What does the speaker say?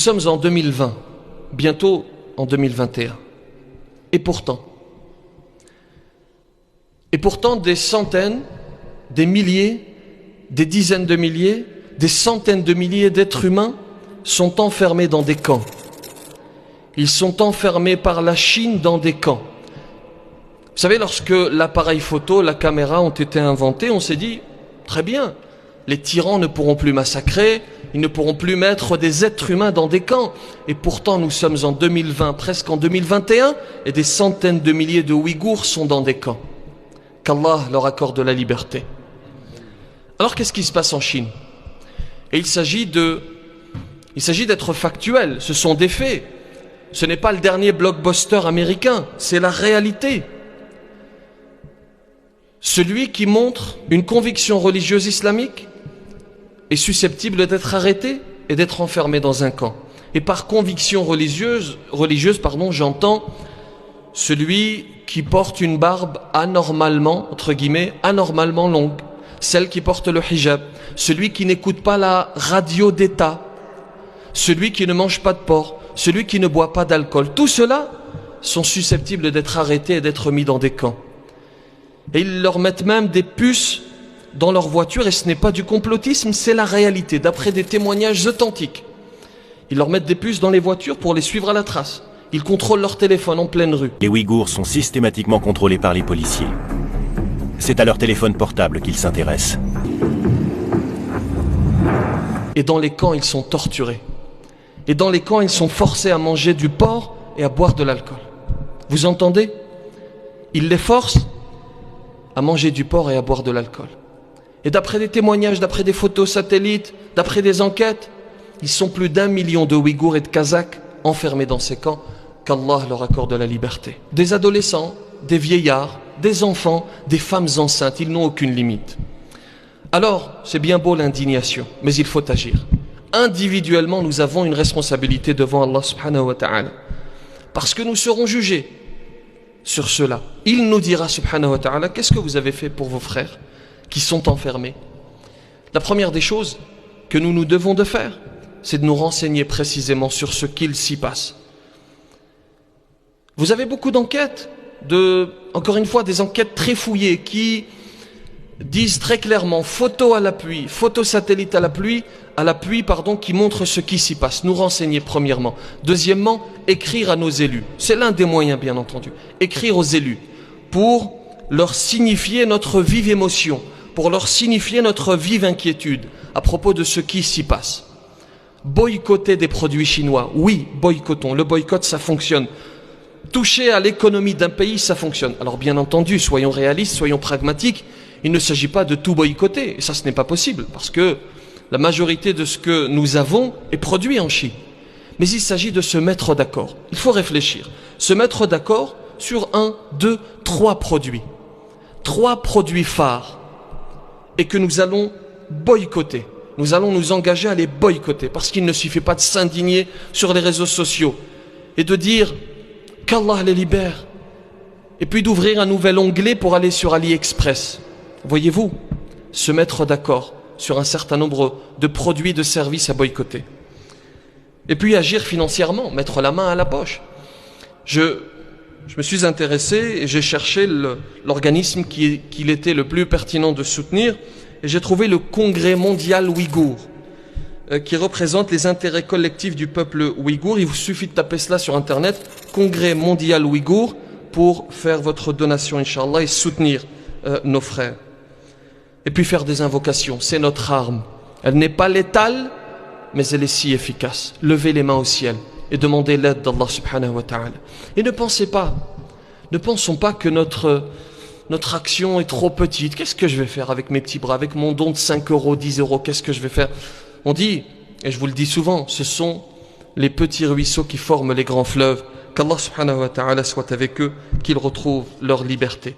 sommes en 2020, bientôt en 2021. Et pourtant, des centaines, des milliers, des dizaines de milliers, des centaines de milliers d'êtres humains sont enfermés dans des camps. Ils sont enfermés par la Chine dans des camps. Vous savez, lorsque l'appareil photo, la caméra ont été inventés, on s'est dit, très bien, les tyrans ne pourront plus massacrer, ils ne pourront plus mettre des êtres humains dans des camps. Et pourtant, nous sommes en 2020, presque en 2021, et des centaines de milliers de Ouïghours sont dans des camps. Qu'Allah leur accorde la liberté. Alors, qu'est-ce qui se passe en Chine? Et il s'agit d'être factuel, ce sont des faits. Ce n'est pas le dernier blockbuster américain, c'est la réalité. Celui qui montre une conviction religieuse islamique est susceptible d'être arrêté et d'être enfermé dans un camp. Et par conviction religieuse, j'entends celui qui porte une barbe anormalement, entre guillemets, anormalement longue, celle qui porte le hijab, celui qui n'écoute pas la radio d'État, celui qui ne mange pas de porc, celui qui ne boit pas d'alcool. Tous ceux-là sont susceptibles d'être arrêtés et d'être mis dans des camps. Et ils leur mettent même des puces dans leur voiture, et ce n'est pas du complotisme, c'est la réalité, d'après des témoignages authentiques. Ils leur mettent des puces dans les voitures pour les suivre à la trace. Ils contrôlent leur téléphone en pleine rue. Les Ouïghours sont systématiquement contrôlés par les policiers. C'est à leur téléphone portable qu'ils s'intéressent. Et dans les camps, ils sont torturés. Et dans les camps, ils sont forcés à manger du porc et à boire de l'alcool. Vous entendez? Ils les forcent à manger du porc et à boire de l'alcool. Et d'après des témoignages, d'après des photos satellites, d'après des enquêtes, ils sont plus d'1 million de Ouïghours et de Kazakhs enfermés dans ces camps. Qu'Allah leur accorde la liberté. Des adolescents, des vieillards, des enfants, des femmes enceintes, ils n'ont aucune limite. Alors, c'est bien beau l'indignation, mais il faut agir. Individuellement, nous avons une responsabilité devant Allah subhanahu wa ta'ala. Parce que nous serons jugés sur cela. Il nous dira subhanahu wa ta'ala, qu'est-ce que vous avez fait pour vos frères qui sont enfermés? La première des choses que nous devons de faire, c'est de nous renseigner précisément sur ce qu'il s'y passe. Vous avez beaucoup d'enquêtes, encore une fois, des enquêtes très fouillées qui disent très clairement, photo à l'appui, photo satellite à l'appui, qui montre ce qui s'y passe. Nous renseigner premièrement. Deuxièmement, écrire à nos élus. C'est l'un des moyens, bien entendu. Écrire aux élus pour leur signifier notre vive émotion, pour leur signifier notre vive inquiétude à propos de ce qui s'y passe. Boycotter des produits chinois. Oui, boycottons. Le boycott, ça fonctionne. Toucher à l'économie d'un pays, ça fonctionne. Alors bien entendu, soyons réalistes, soyons pragmatiques. Il ne s'agit pas de tout boycotter. Et ça, ce n'est pas possible parce que la majorité de ce que nous avons est produit en Chine. Mais il s'agit de se mettre d'accord. Il faut réfléchir. Se mettre d'accord sur 1, 2, 3 produits. 3 produits phares. Et que nous allons boycotter. Nous allons nous engager à les boycotter. Parce qu'il ne suffit pas de s'indigner sur les réseaux sociaux et de dire qu'Allah les libère. Et puis d'ouvrir un nouvel onglet pour aller sur AliExpress. Voyez-vous, se mettre d'accord sur un certain nombre de produits, de services à boycotter. Et puis agir financièrement, mettre la main à la poche. Je me suis intéressé et j'ai cherché l'organisme qu'il était le plus pertinent de soutenir, et j'ai trouvé le Congrès mondial ouïghour, qui représente les intérêts collectifs du peuple ouïghour. Il vous suffit de taper cela sur Internet, Congrès mondial ouïghour, pour faire votre donation, Inch'Allah, et soutenir nos frères. Et puis faire des invocations, c'est notre arme. Elle n'est pas létale, mais elle est si efficace. Levez les mains au ciel et demandez l'aide d'Allah subhanahu wa ta'ala. Et ne pensons pas que notre action est trop petite. Qu'est-ce que je vais faire avec mes petits bras, avec mon don de 5 euros, 10 euros, qu'est-ce que je vais faire? On dit, et je vous le dis souvent, ce sont les petits ruisseaux qui forment les grands fleuves. Qu'Allah subhanahu wa ta'ala soit avec eux, qu'ils retrouvent leur liberté.